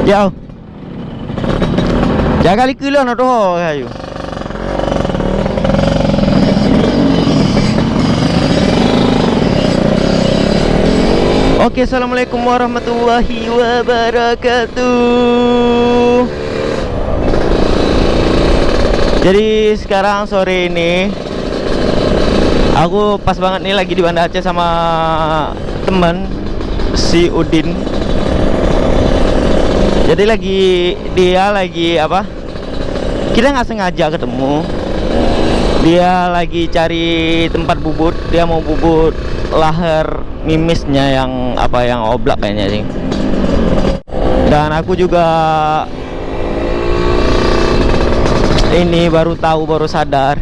Yao. Jaga kilo na to ayo. Oke, assalamualaikum warahmatullahi wabarakatuh. Jadi sekarang sore ini aku pas banget nih lagi di Banda Aceh sama teman si Udin. Jadi dia lagi apa? Kita nggak sengaja ketemu. Dia lagi cari tempat bubut. Dia mau bubut lahar mimisnya yang apa, yang oblak kayaknya sih. Dan aku juga ini baru sadar.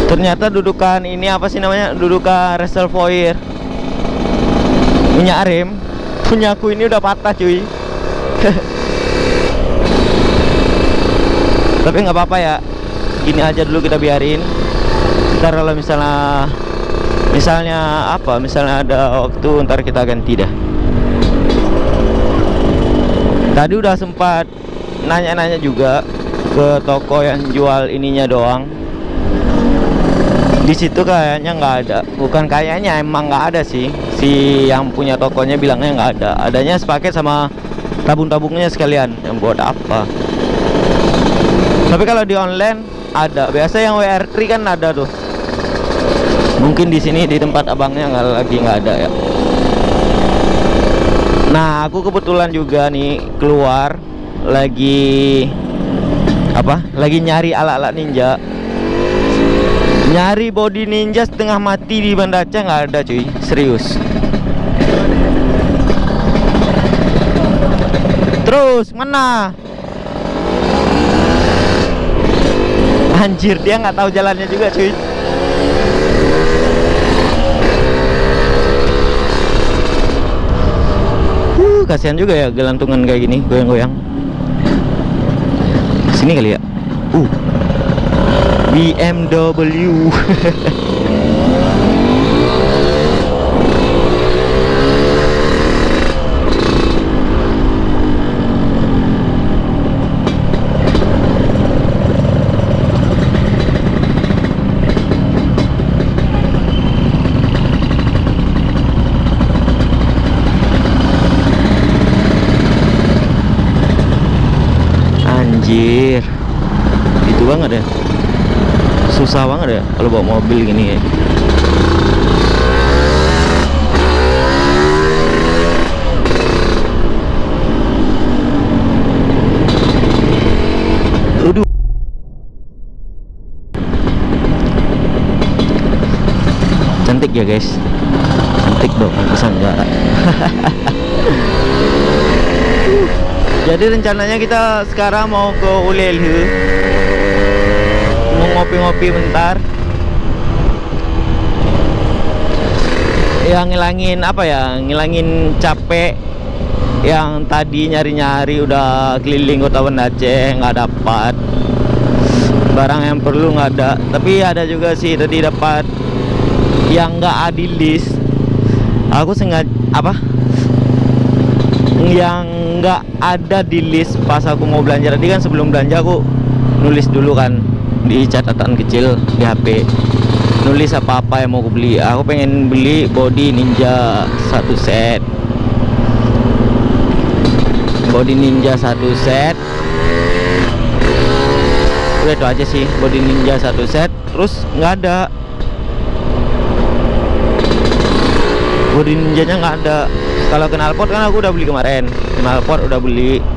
Ternyata dudukan ini apa sih namanya? Dudukan reservoir minyak rem punya aku ini udah patah cuy. Tapi nggak apa-apa ya, gini aja dulu kita biarin. Ntar kalau misalnya ada waktu ntar kita ganti dah. Tadi udah sempat nanya-nanya juga ke toko yang jual ininya doang. Di situ kayaknya nggak ada, bukan kayaknya, emang nggak ada sih. Si yang punya tokonya bilangnya nggak ada. Adanya sepaket sama tabung-tabungnya sekalian. Yang buat apa? Tapi kalau di online ada. Biasa yang WR3 kan ada tuh. Mungkin di sini di tempat abangnya nggak ada ya. Nah, aku kebetulan juga nih keluar lagi nyari alat-alat ninja. Nyari body ninja setengah mati di Banda Aceh nggak ada cuy, serius. Terus mana? Anjir, dia nggak tahu jalannya juga cuy. Kasihan juga ya gelantungan kayak gini, goyang-goyang. Sini kali ya. BMW. Anjir, itu banget ya, susah banget ya kalau bawa mobil gini ya. Aduh, cantik ya guys, cantik dong, bisa enggak? Jadi rencananya kita sekarang mau ke Ulelhu, mau ngopi-ngopi bentar. Ya ngilangin apa ya, ngilangin capek yang tadi nyari-nyari udah keliling kota Banda Aceh nggak dapat. Barang yang perlu nggak ada, tapi ada juga sih tadi dapat yang nggak adil list. Aku sengaja yang nggak ada di list pas aku mau belanja tadi kan. Sebelum belanja aku nulis dulu kan di catatan kecil di HP, nulis apa-apa yang mau aku beli. Aku pengen beli body ninja 1 set, body ninja 1 set. Udah itu aja sih, body ninja 1 set. Terus nggak ada, body ninjanya nggak ada. Kalau knalpot kan aku udah beli kemarin. Knalpot udah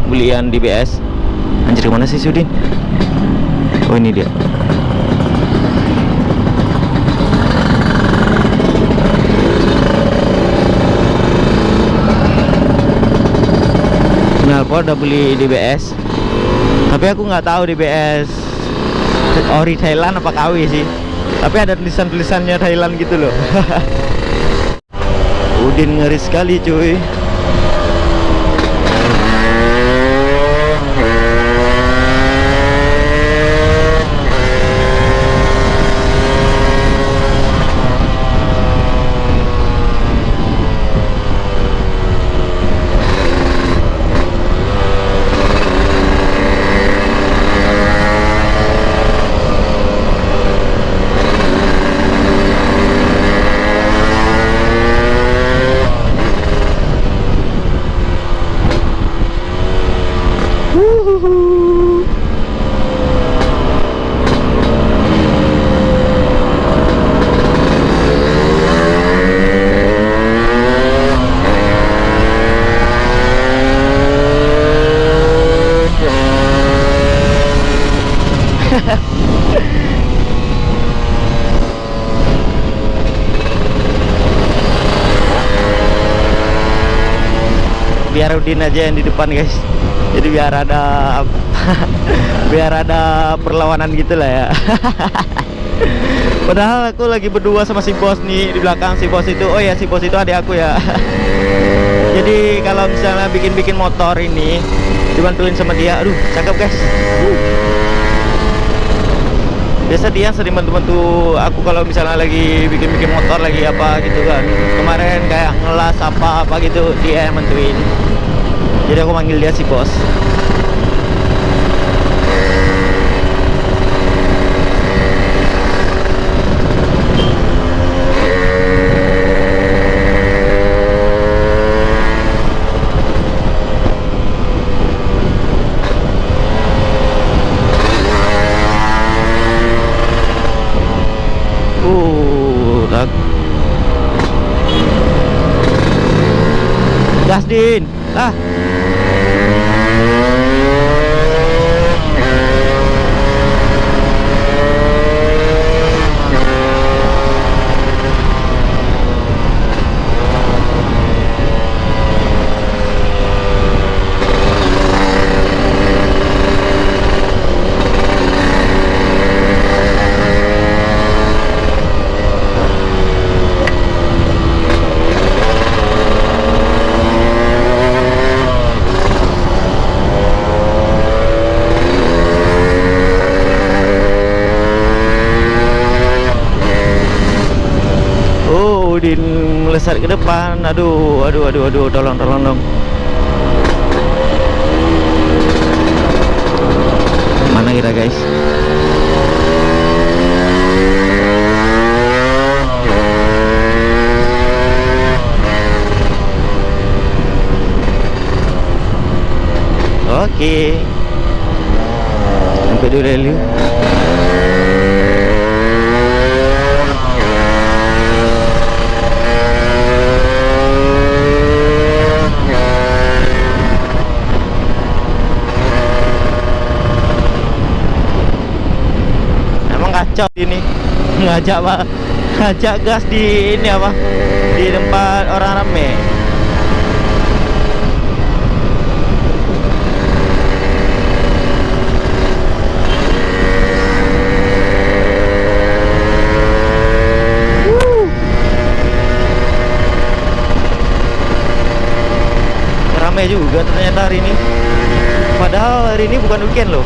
belian di BS. Anjir, kemana sih Sudin? Oh ini dia. Knalpot udah beli di BS. Tapi aku nggak tahu di BS ori Thailand apa KW sih. Tapi ada tulisan-tulisannya Thailand gitu loh. Udin ngeri sekali cuy. biar Udin aja yang di depan guys. Jadi biar ada biar ada perlawanan gitulah ya. Padahal aku lagi berdua sama si bos nih di belakang. Si bos itu, oh ya, si bos itu adik aku ya. Jadi kalau misalnya bikin motor ini dibantuin sama dia, aduh cakep guys. Biasa dia sering bantu aku kalau misalnya lagi bikin motor lagi apa gitu kan. Kemarin kayak ngelas apa gitu, dia yang bantuin. Jadi aku manggil dia si bos. Gas Din lah. Udin melesat ke depan. Aduh, tolong dong. Mana kita guys? Oke. Sampai dulu. Kacau ini ngajak gas di ini apa, di tempat orang rame. Rame juga ternyata hari ini, padahal hari ini bukan weekend loh.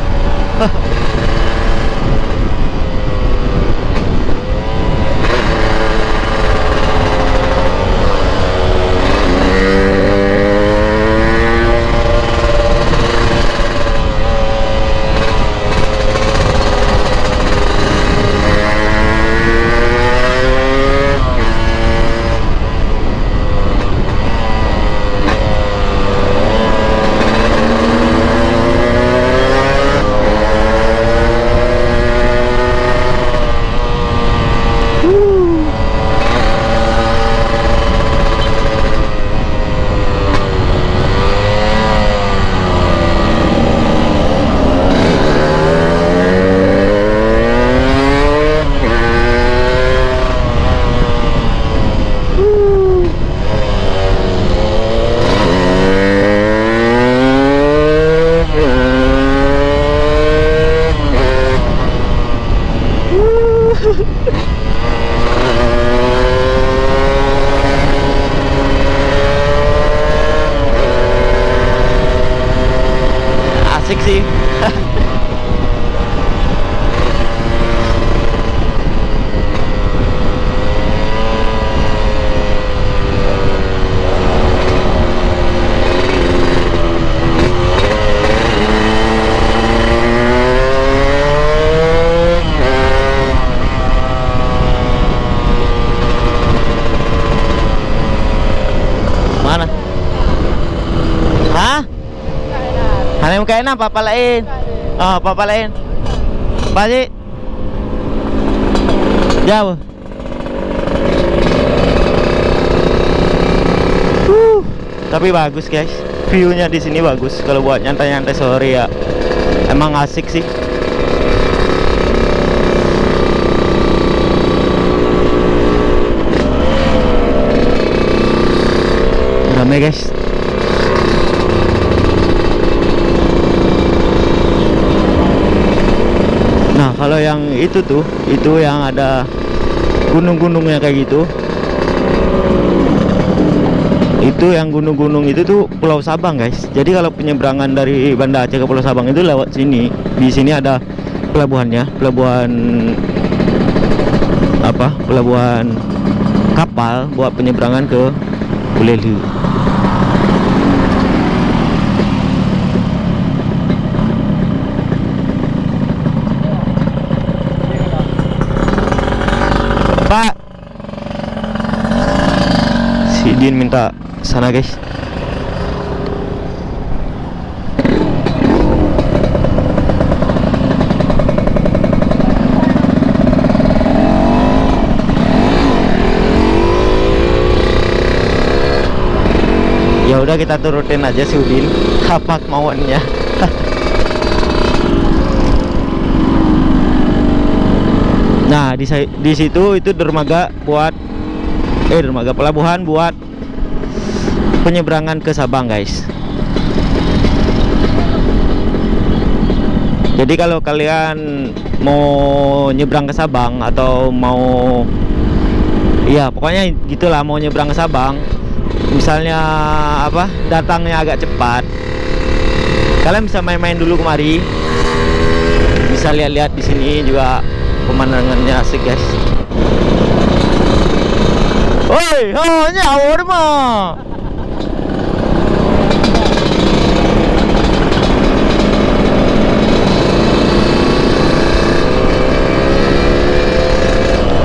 Asik sih. Mana? Hah? Hanya muka enak apa lain? Oh, apa lain? Balik. Jauh. Tapi bagus guys, view-nya di sini bagus. Kalau buat nyantai-nyantai sore ya, emang asik sih. Ramai guys. Nah, kalau yang itu tuh, itu yang ada gunung-gunungnya kayak gitu. Itu yang gunung-gunung itu tuh Pulau Sabang, guys. Jadi kalau penyeberangan dari Banda Aceh ke Pulau Sabang itu lewat sini. Di sini ada pelabuhannya, pelabuhan apa? Pelabuhan kapal buat penyeberangan ke Buleleng. Pak, si Din minta sana, guys. Ya udah, kita turutin aja si Udin apa kemauannya. Nah, di situ itu dermaga buat dermaga pelabuhan buat penyeberangan ke Sabang, guys. Jadi kalau kalian mau nyebrang ke Sabang atau mau, ya pokoknya gitulah, mau nyebrang ke Sabang, misalnya apa, datangnya agak cepat, kalian bisa main-main dulu kemari, bisa lihat-lihat di sini juga. Pemandangannya asik, guys. Woi, nyawa mah.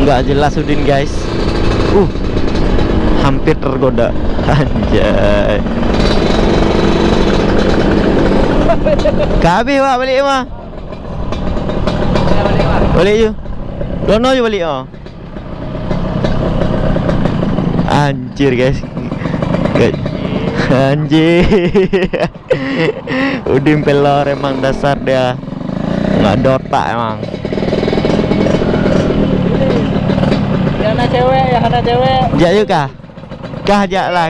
Nggak jelas Udin, guys. Hampir tergoda. Anjay. Kabeh wak balik mah. Balik je. Dono je balik ah. Anjir, guys. Anjir. Udin pelor emang, dasar dia. Nggak ada otak emang. Yang ada cewek. Jak juga. Kah jak lah.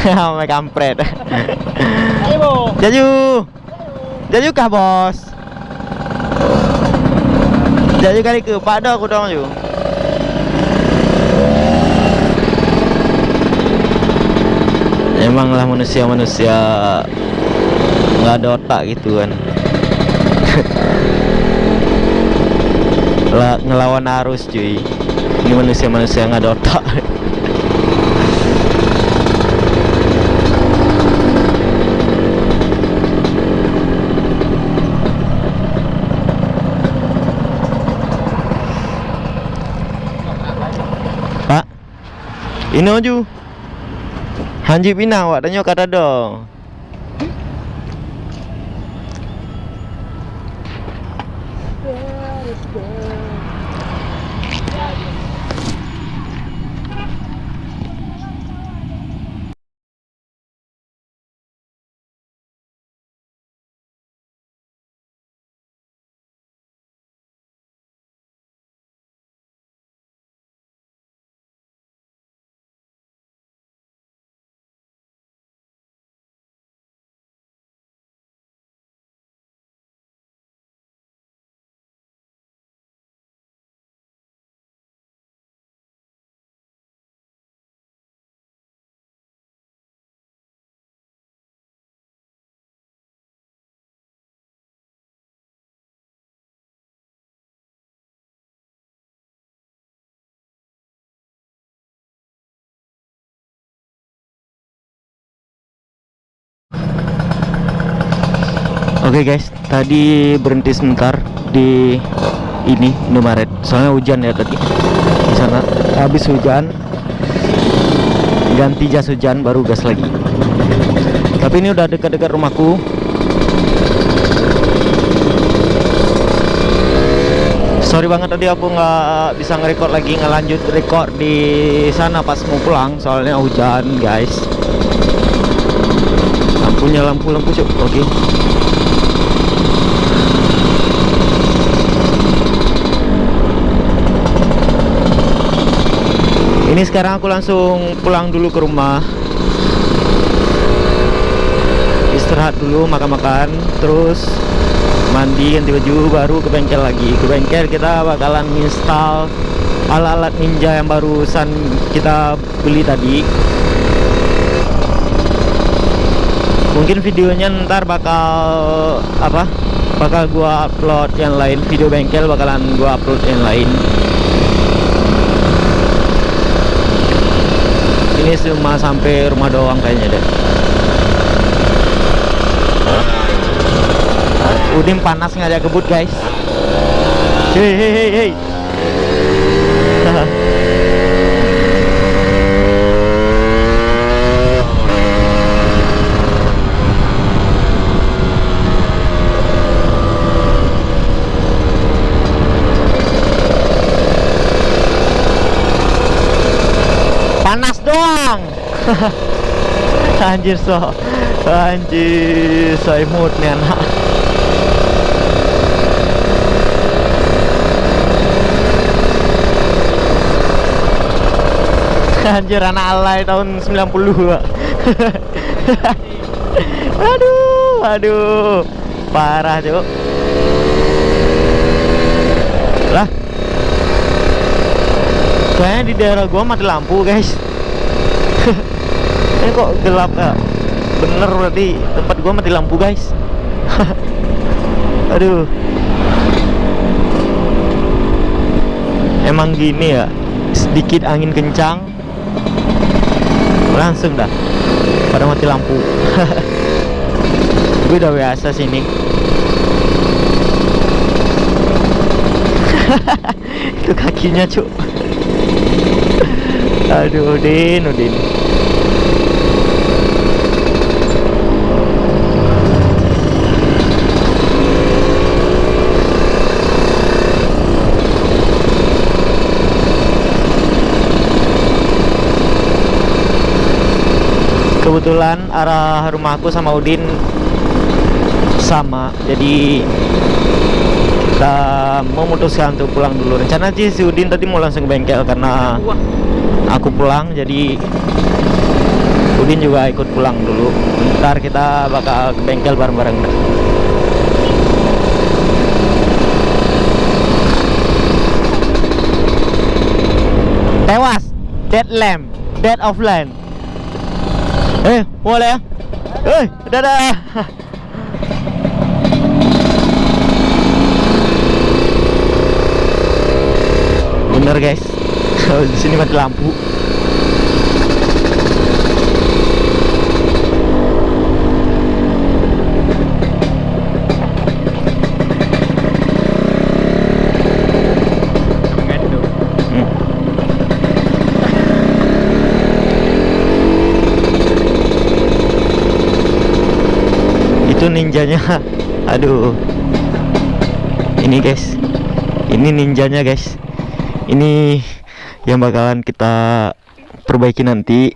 Sama kampret. Ayo, Bo. Jaju. Jaju kah, bos? Jaju kali ke Pak dah aku dong ju. Emanglah manusia-manusia nggak ada otak gitu kan. Ngelawan arus, cuy. Ini manusia-manusia nggak ada otak. Pak, ini aja. Hanji Pinang, wak tanya kata dong. Oke, guys, tadi berhenti sebentar di ini Indomaret. Soalnya hujan ya tadi. Di sana habis hujan, ganti jas hujan, baru gas lagi. Tapi ini udah dekat-dekat rumahku. Sorry banget tadi aku nggak bisa nge-record lagi, ngelanjut record di sana pas mau pulang, soalnya hujan, guys. Lampunya lampu cuk. Oke. Ini sekarang aku langsung pulang dulu ke rumah, istirahat dulu, makan-makan, terus mandi, ganti baju, baru ke bengkel lagi. Ke bengkel kita bakalan install alat-alat ninja yang barusan kita beli tadi. Mungkin videonya ntar bakal bakal gua upload yang lain. Video bengkel bakalan gua upload yang lain. Ini cuma sampai rumah doang kayaknya deh. Udin panas ngajak kebut guys. Hei. Panas doang. Anjir mood nih anak. Anjir anak alay tahun 90. Aduh parah cuk lah. Kayaknya di daerah gua mati lampu guys. Ini kok gelap ya? Bener berarti tempat gua mati lampu guys. Aduh, emang gini ya, sedikit angin kencang langsung dah pada mati lampu. Gue udah biasa sini. Itu kakinya cuk. Aduh Udin. Kebetulan arah rumahku sama Udin sama, jadi kita memutuskan untuk pulang dulu. Rencana sih si Udin tadi mau langsung ke bengkel karena aku pulang, jadi Udin juga ikut pulang dulu. Ntar kita bakal ke bengkel bareng-bareng. Tewas, dead lamb, dead of land. Boleh ya? Dadah. Bener guys, di sini mati lampu. Itu ninjanya. Aduh, ini guys, ini ninjanya guys. Ini yang bakalan kita perbaiki nanti.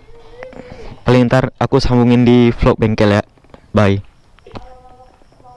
Paling ntar aku sambungin di vlog bengkel ya. Bye.